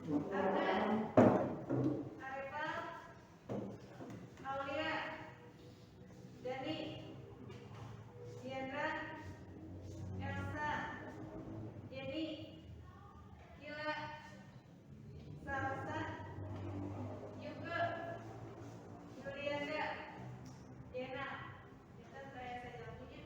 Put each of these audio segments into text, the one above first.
Ardan, Arifal, Aulia, Dani, Diandra, Elsa, Jenny, Gila, Salsa, Yuke, Julianda, Dena. Kita saya saja punya.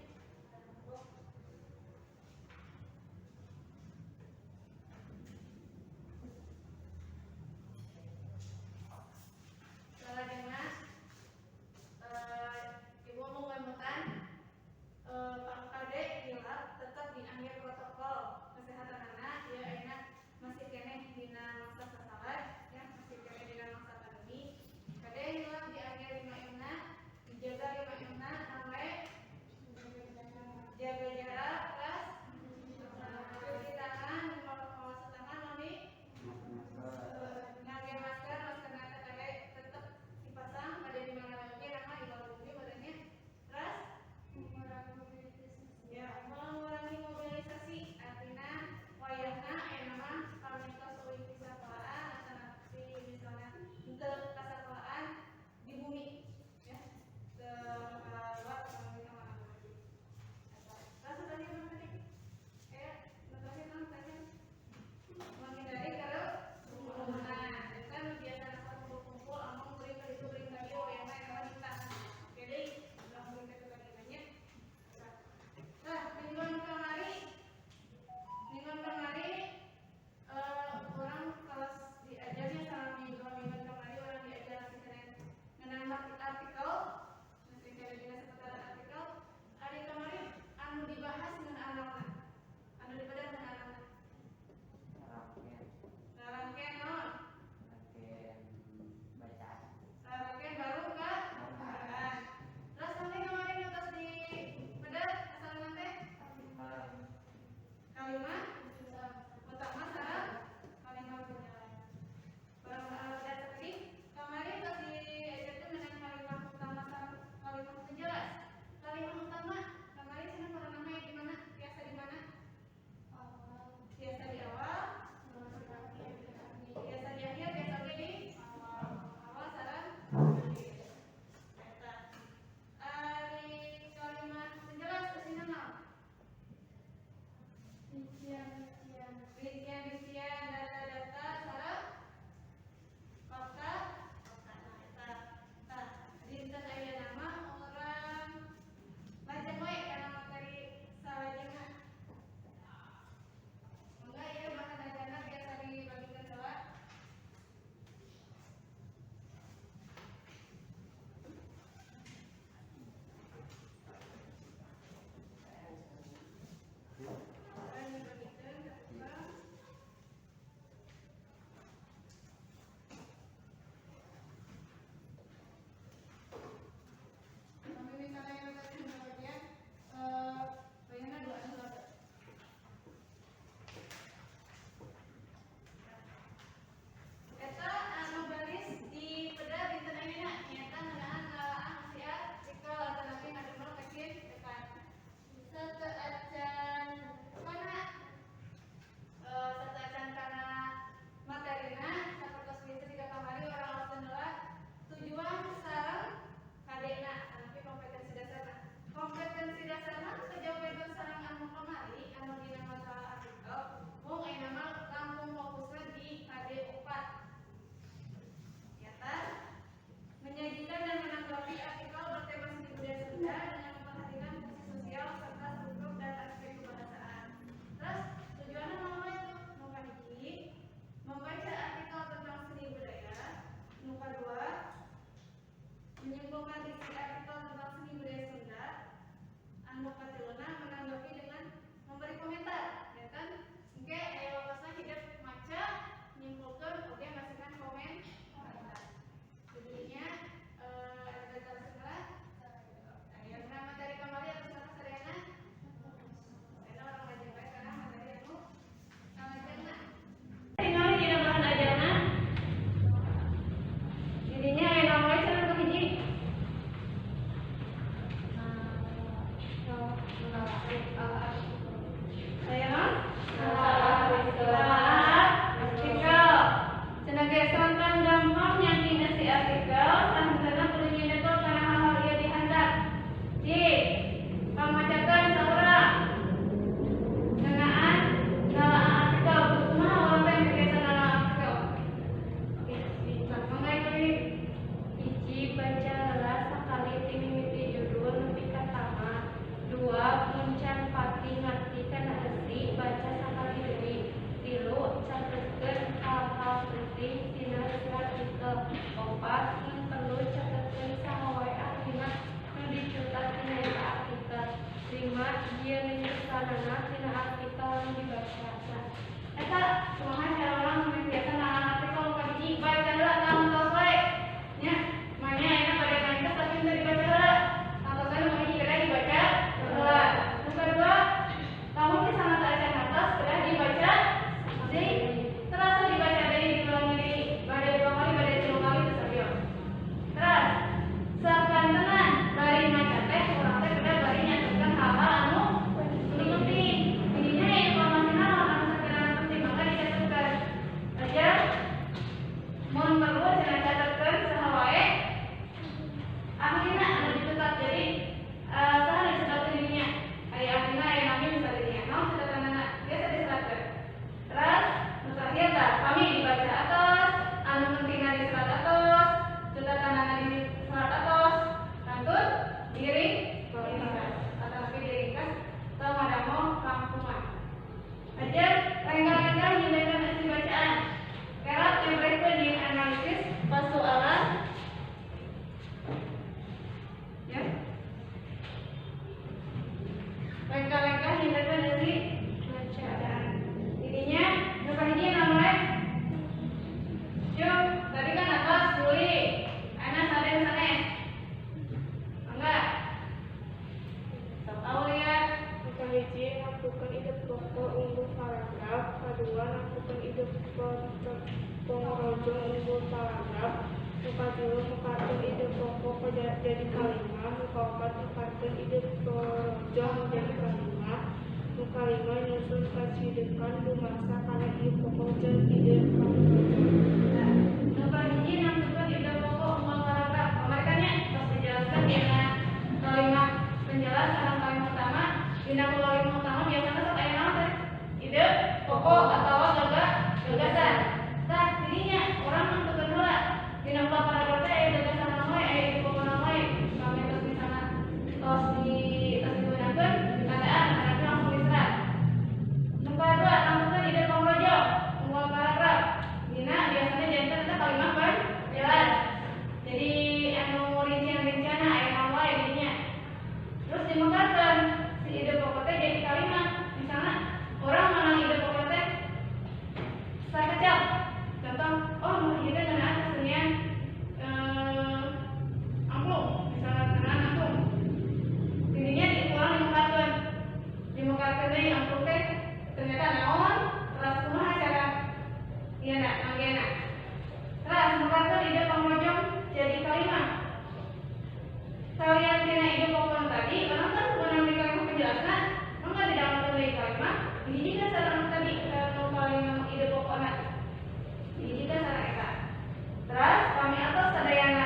5. Dia menyesalana tina artikel yang dibaca. Eta kumaha cara orang membiasakan anak artikel ka hiji baca heula tahun tos we. Nya, manya ayeuna pada kantos tapi teu dibaca heula. Kantosan nu hiji kada dibaca heula. Nu kadua, lamun di sana teu acan kantos kada dibaca deui. Terus dibaca deui diulangi deui. Bade 2 kali, bade 3 kali teu sabios. Terus sakantenan bari maca teh urang teh kada bari nyatetkeun hal-hal anu penting. Intinya informasi naon anu sakirana penting maka dicatetkeun. Aja mun perlu cenah catetkeun saha wae akhirna anu dicatat. Jadi saha dicatatkeun dirinya. Aya akhirna aya nami bisa dirinya. Naon catatanana? Biasa diseratkeun. Terus nu terakhir tah kami dibaca atos, anu pentingna diserat atos, catatanana diserat atos, kantun diring ringkas atau diringkas atau madamo kampungan. Aja rengga-rengga hindarkan isi bacaan. Kerap diberikan di analisis persoalan. Ya. Rengga-rengga hindarkan isi bacaan. Intinya berapa hiji namanya? Yuk, tadi kan atas Juli, Ana saden sanes. Enggak. Tahu lihat. Hiji lakukan ide pokok unggul paragraf. Kedua lakukan ide pengrojong unggul paragraf. Kedua mengkartun ide pokok jadi kalimat. Keempat mengkartun ide pengrojong jadi kalimat. Kelima nyusun kasidekan dumasa kana ide pokok jadi ide pengrojong. Nah, nomor hiji nangkepkeun ide pokok unggul paragraf. Pamarkannya tos dijelaskan dina kalimat penjelas sareng kalimat utama. Dina kalimat utama biasana sok aya naon teh? Ide pokok atawa gagasan. Tah, dirinya urang nangkepkeun heula. Dina paragraf teh aya gagasan naon we, aya ide pokok naon we. Kami tos di sana tos digunakeun kataan karena langsung diserat. Nomor 2 nangkepkeun ide pengrojong unggul paragraf. Dina biasanya janten eta kalimat penjelas. Jadi anu rincian-rinciana aya naon wae didinya. Terus dimekarkeun si ide pokok teh jadi kalimat. Misalnya orang menang ide pokok teh sakecap. Contoh, oh nu hiji teh ngeunaan kesenian angklung, misalnya ngeunaan angklung. Intinya diulang dimekarkeun. Dimekarkeun deui angklung teh ternyata naon, terus kumaha cara ieu anggena. Terus mekarkeun ide pengrojong jadi kalimat. Kalian kena ide pokok tadi, orang kan menang di kalimat penjelasan, maka di dalam kalimat, ini juga sarana tadi kalimat ide pokokna. Ini juga sarana eta. Terus kami atas sadayana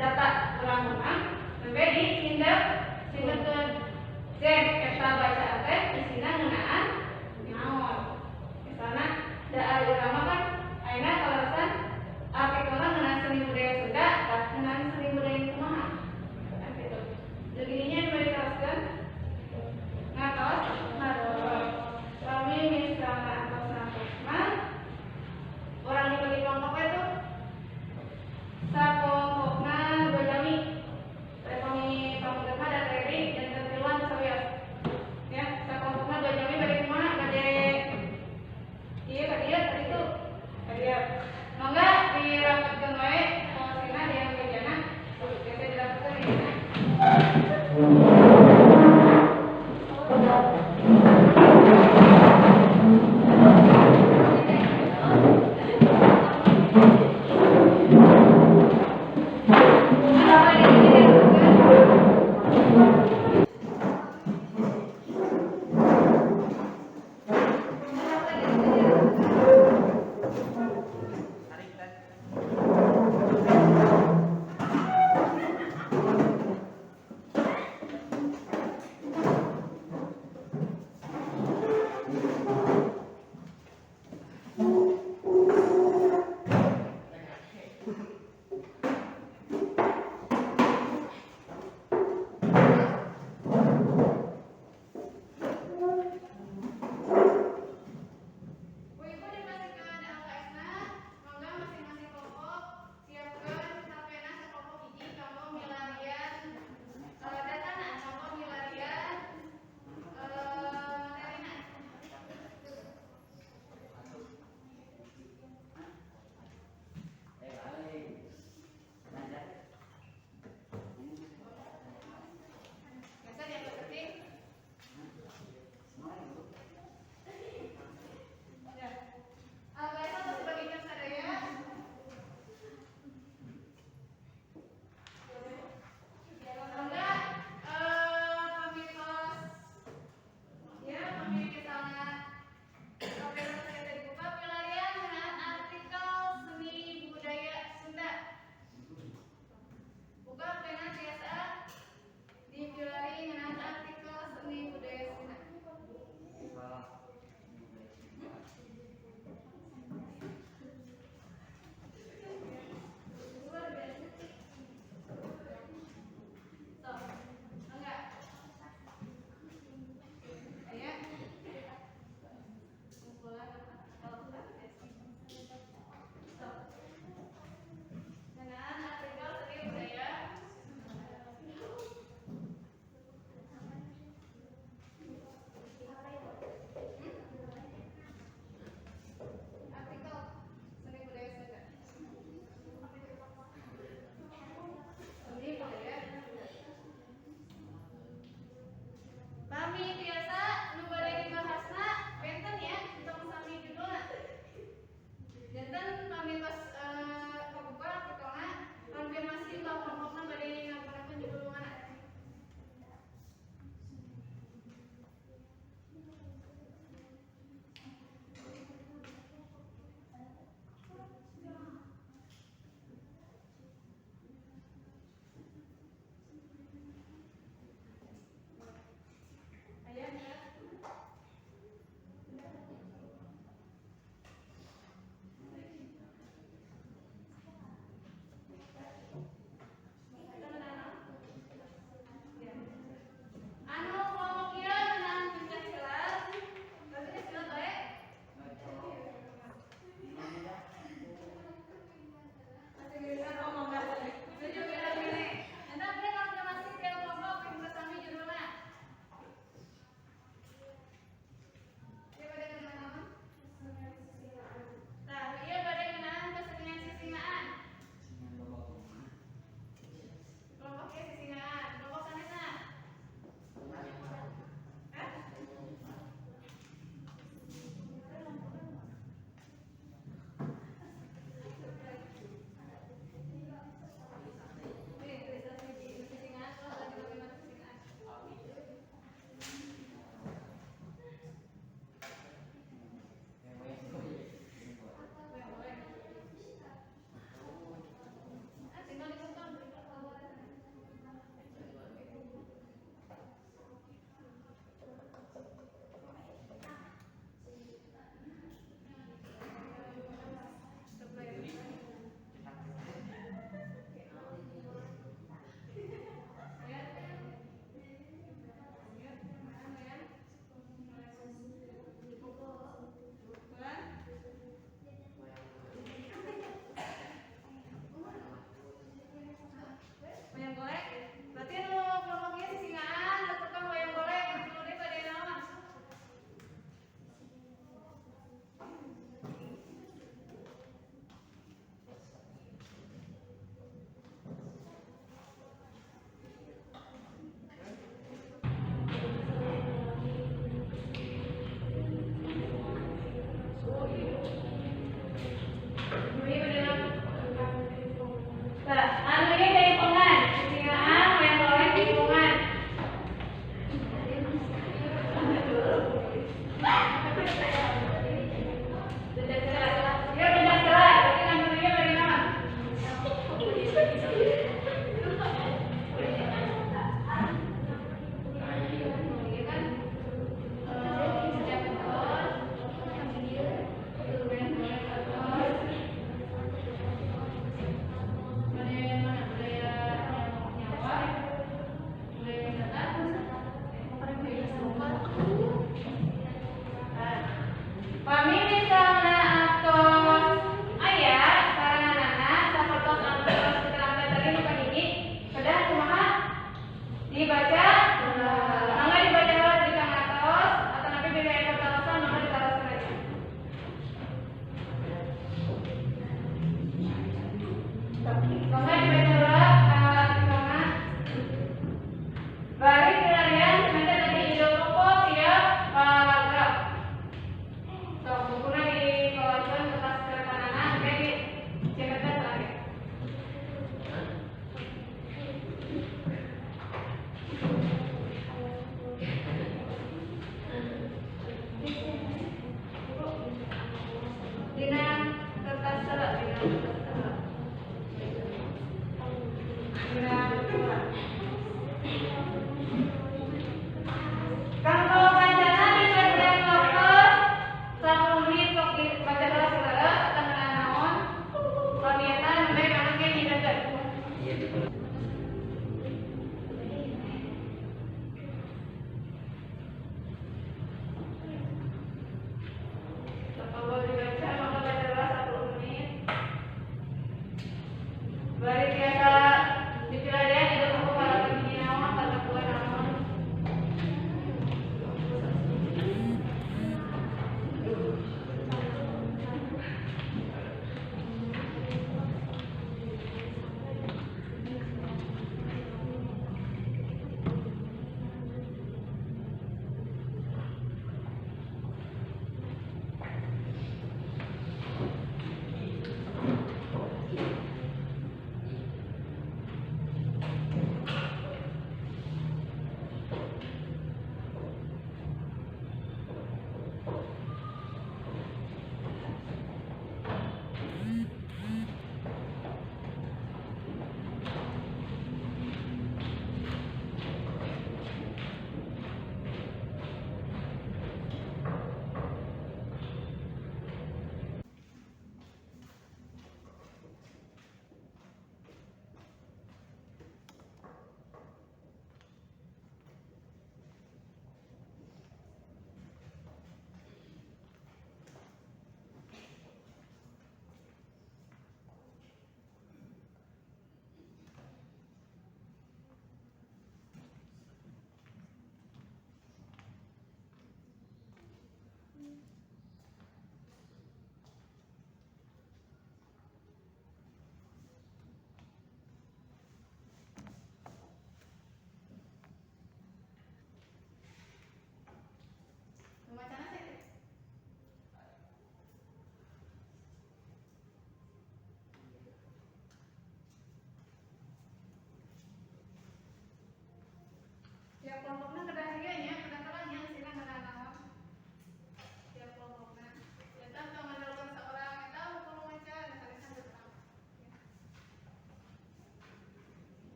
data urang menang, sampai di sindekeun zen eta bacaan teh isina ngeunaan naon. Misalna da ari urang mah kan ayeuna kaleresan artikelna ngeunaan seni budaya Sunda, tah ngeunaan seni budaya kumaha. Begininya yang diteruskan ngatos kami Ya, penjelasan. Berarti nantinya bagaimana?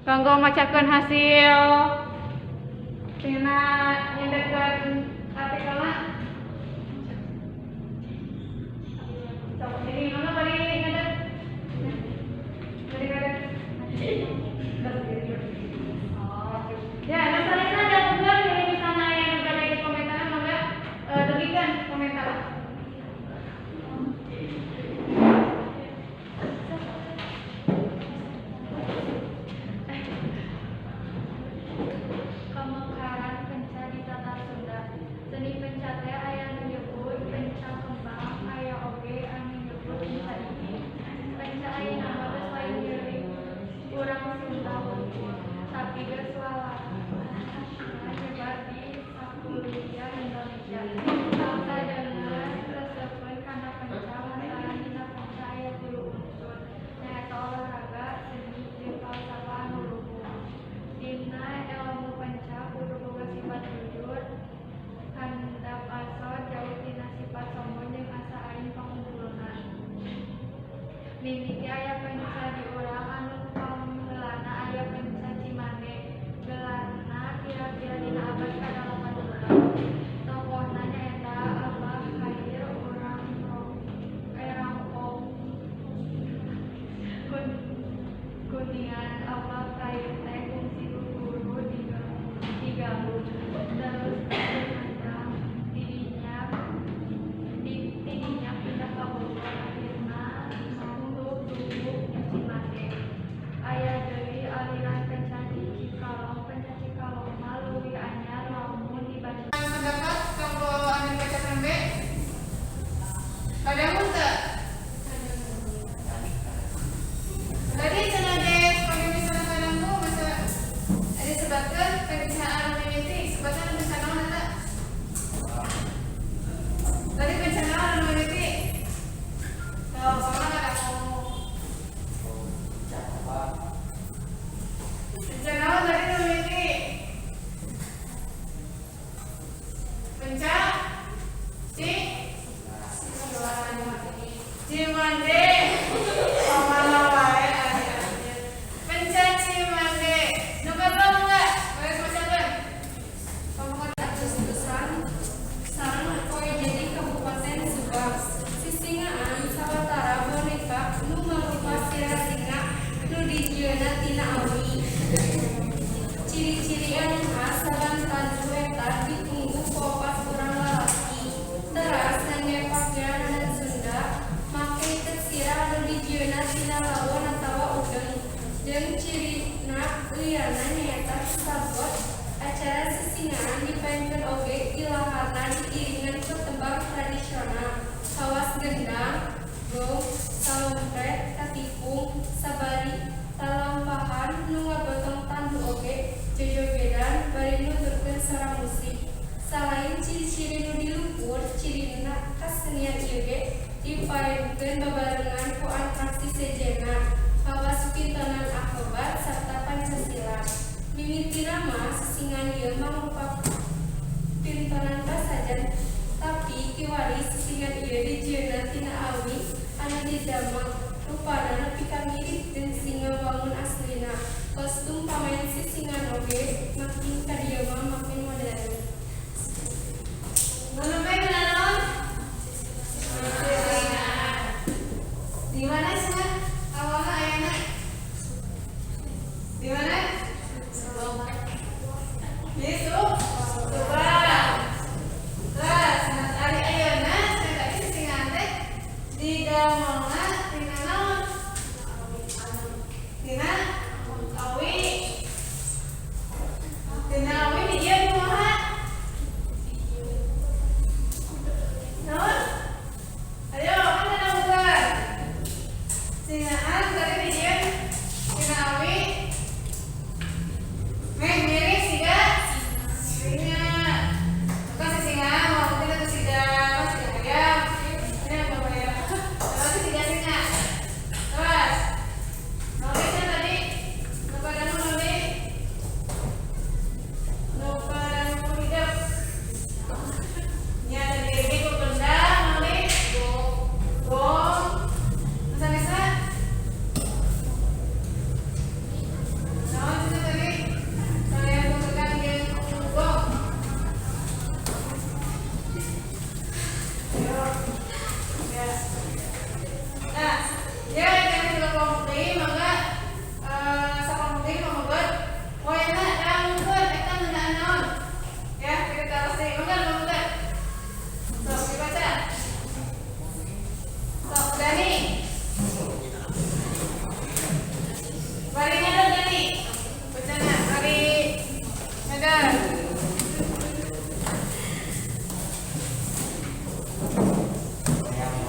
Kanggo macakeun hasil tina nyedekeun artikelna. Jadi mana bari ngedek? Bari ngedek. Ya, nah salahnya ada tujuan dari misalnya yang ada di komentar mangga lebihkan komentar. Kemekaran penca di tata Sunda. Seni penca teh aya nu nyebut penca kembang, aya oge anu nyebut penca ini. Penca ayeuna mah geus lain jeung urang Sunda unggul, tapi geus lalaki. Nyebar di sakuliah Indonesia. Bangsa dengan resepeun kana penca lantaran dina penca aya 3 unsur. Nyaeta olahraga, seni, jeung falsafah nu luhur. Dina ilmu penca kudu boga sifat jujur, handap asor, jauh tina sifat sombong jeung asa aing pangunggulna. Mimiti aya penca di urang anu pameulana aya penca Cimande, gelarna kira-kira dina abad ka-18. Tokohna nyaeta Abah Khair urang Rangkong. Kuningan Abah Khair teh kungsi guru diganggu terus berkembang tidinya pindah ka Bogor akhirna masuk tubuh Cimande. Aya deui aliran penca di Cikalong. Penca Cikalong mah leuwih anyar lamun dibaca. Pendapat kanggo anu baca tembe. Kadangun teu? Tadi cenah dek pagi misalna kadangku masa ada sebatkeun pencaan mimiti, sebatkeun pencaan naon eta? Tadi pencaan naon anu mimiti? Kalau sama kadangku. Pencaan naon tadi anu mimiti? Penca Cimande. Pamana wae aya. Penca Cimande. Nu kedua mangga, beres bacakeun. Pamukar Agustusan sareng poe jadi Kabupaten Subang. Sisingaan sawatara boneka nu mangrupa sira singa nu dijieunna tina awi. Ciri-ciri anu khas saban tandu eta ditunggu ku opat urang lalaki. Teras ngangge pakaian adat Sunda, make teu sira anu dijieunna tina lawon atawa udeng. Jeung cirina liana nyaeta sabot. Acara sisingaan dipaenkeun oge ilaharna diiringan ku tembang tradisional. Kawas gendang, gong, salompret, katikung, sabari, talampahan nu ngabotong tandu oge, jojogedan bari nuturkeun suara musik. Salain ciri-ciri nu diluhur, cirina kasenian ieu ge dipaenkeun babarengan ku atraksi sejenna, kawas pintonan akrobat sarta Pancasila. Mimitina mah sisingan ieu mangrupa pintonan pasajan, tapi kiwari sisingan ieu dijieunna tina awi anu didamel. Rupana nepi ka mirip jeung singa wangun aslina. Kostum pamain sisingan oge makin ka dieu mah makin modern. Nu bae naon? Di mana sih? Awalnya ayana. Di mana? Itu Subang. Terus hari ayeuna saya tadi sisingan teh di damelna tina naon? Tina awi. Tina awi di dieu kumaha?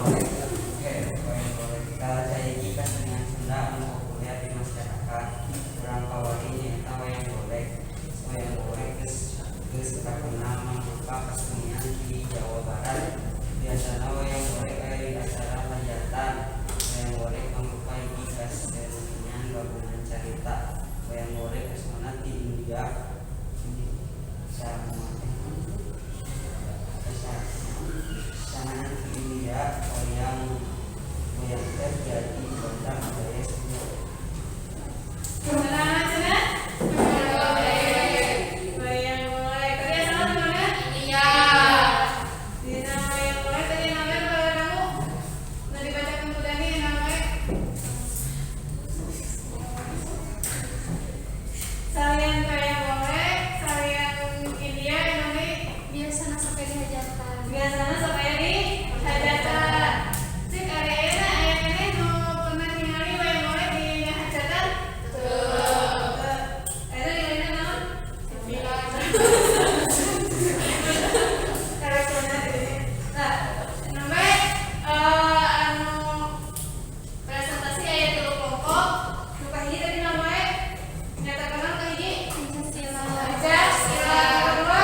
golek wayang golek saiki kesenian Sunda anu populer di masyarakat urang pawari nyaeta wayang golek. Wayang golek geus terkenal mangrupa kesenian di Jawa Barat. Biasana wayang golek aya di acara hajatan. Wayang golek mangrupa hiji kesenian gabungan carita. Wayang golek asmana di India. Sanaan di India wayang terjadi pada budaya Sunda. Wayang golek tadi asal di mana? India. Di nama wayang golek tadi namanya kalau kamu udah dibacakan udah nih namanya. Salian wayang golek, salian India namanya Biasana sampai di hajatan. biasanya sampai di hajatan. Cek area aya keneh nu pernah ningali wayang golek di hajatan? Tuh. Eta ningali naon? Bilang. Karakterna ini. Nah, namanya anu presentasi aya 3 kelompok. Nu kahiji tadi namanya nyata kenal kahiji Pancasila. Pancasila. Kedua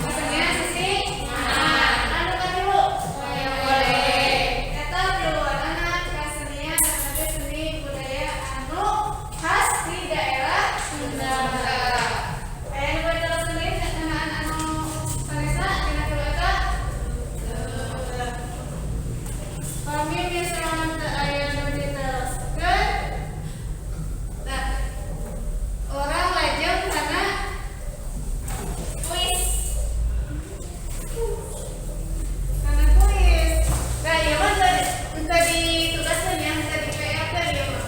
kesenian sisi anu katilu wayang golek. Eta tiluanana kesenian anu seni budaya anu khas di daerah Sunda. Aya nu baca sendiri ngenaan anu Vanessa dina tilu eta. Kami misalnya teu aya nu diteruskeun. Nah, orang lajeng karena kuis. Karena kuis. Nah, iya mah teu ditugaskeun ya, teu di PR teh ieu mah.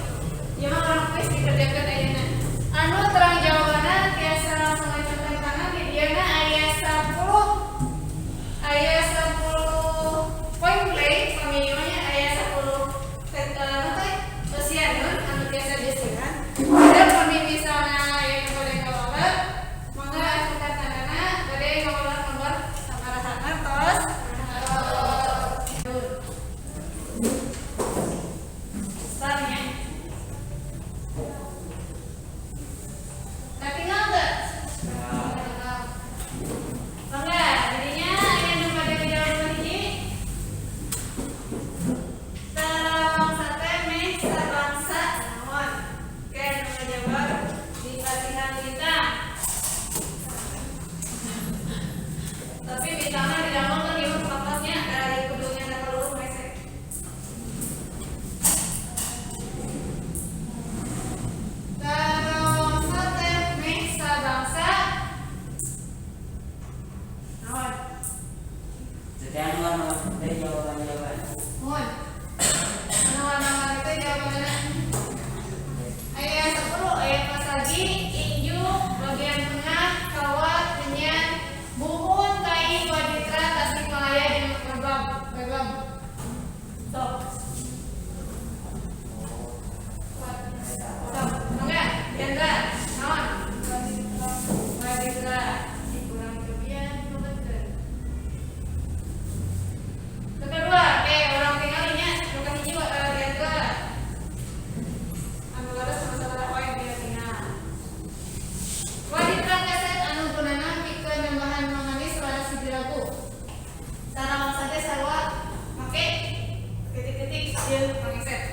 Ieu mah orang kuis dikerjakeun ayeuna. Anu terang jawabanna tiasa langsung ajukan tangan di dieu aya 10 point blank pamilihnya aya 10 kesian anu tiasa disiran. Dan kami misalnya yang pada kawalan, maka ajukan tanganna bade kawalan nomor sabaraha tos. Startnya. Tapi nggak? Bangga, jadinya aya nu pada dijawab hiji. Sarang sate meh sabangsa naon? Oke, nu ngajawab di pelatihan bintang. Tapi bintangnya di dalam kan dia kertasnya dari kudunya ada peluru mesek. Sarang sate meh sabangsa naon? Setiap warna teh jawaban-jawaban. Mohon. Anu warna-warna itu jawabannya. Aya 10, aya pasagi, inju, bagian tengah, kawat, kenyan, buhun, kai, waditra, tasikmalaya, jeung begam. Sok. Sok. Mangga, Jendra. Naon? Waditra. Kurang kebian, kebetulan. Kedua, orang tinggalnya bukan hiji Jendra. Anu laras sama-sama poin dia tinggal. Waditra kaset anu gunana pikeun nambahan manganis laras hiji lagu. Sareng saja sarua make titik-titik jeung pangeset.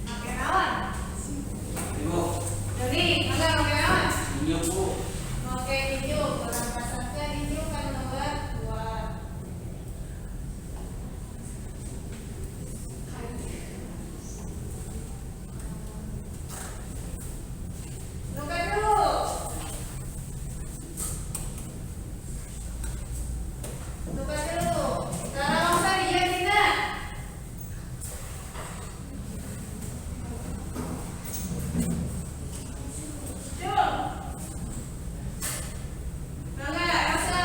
Make naon? Ibu, Jadi, mangga make naon? injil Bu. Make hijau, orang pasangnya hijau kan nomor 2. Buka dulu. Buka dulu. Sekarang apa dia kita? Jom. Mangga, rasa.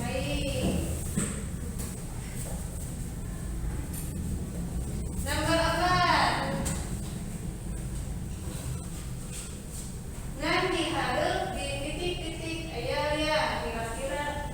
Baik. Nomor 4. Ngan dihareup di titik-titik aya kira-kira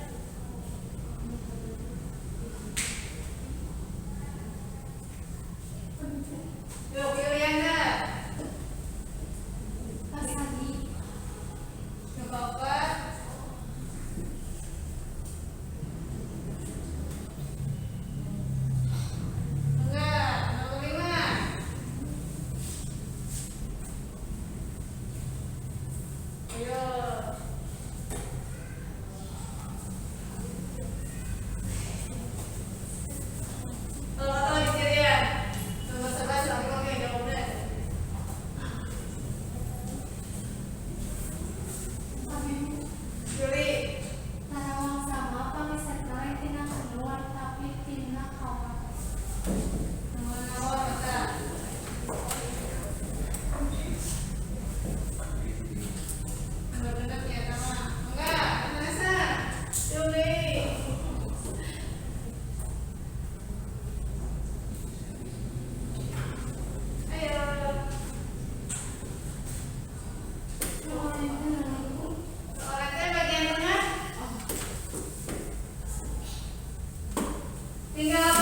tinggal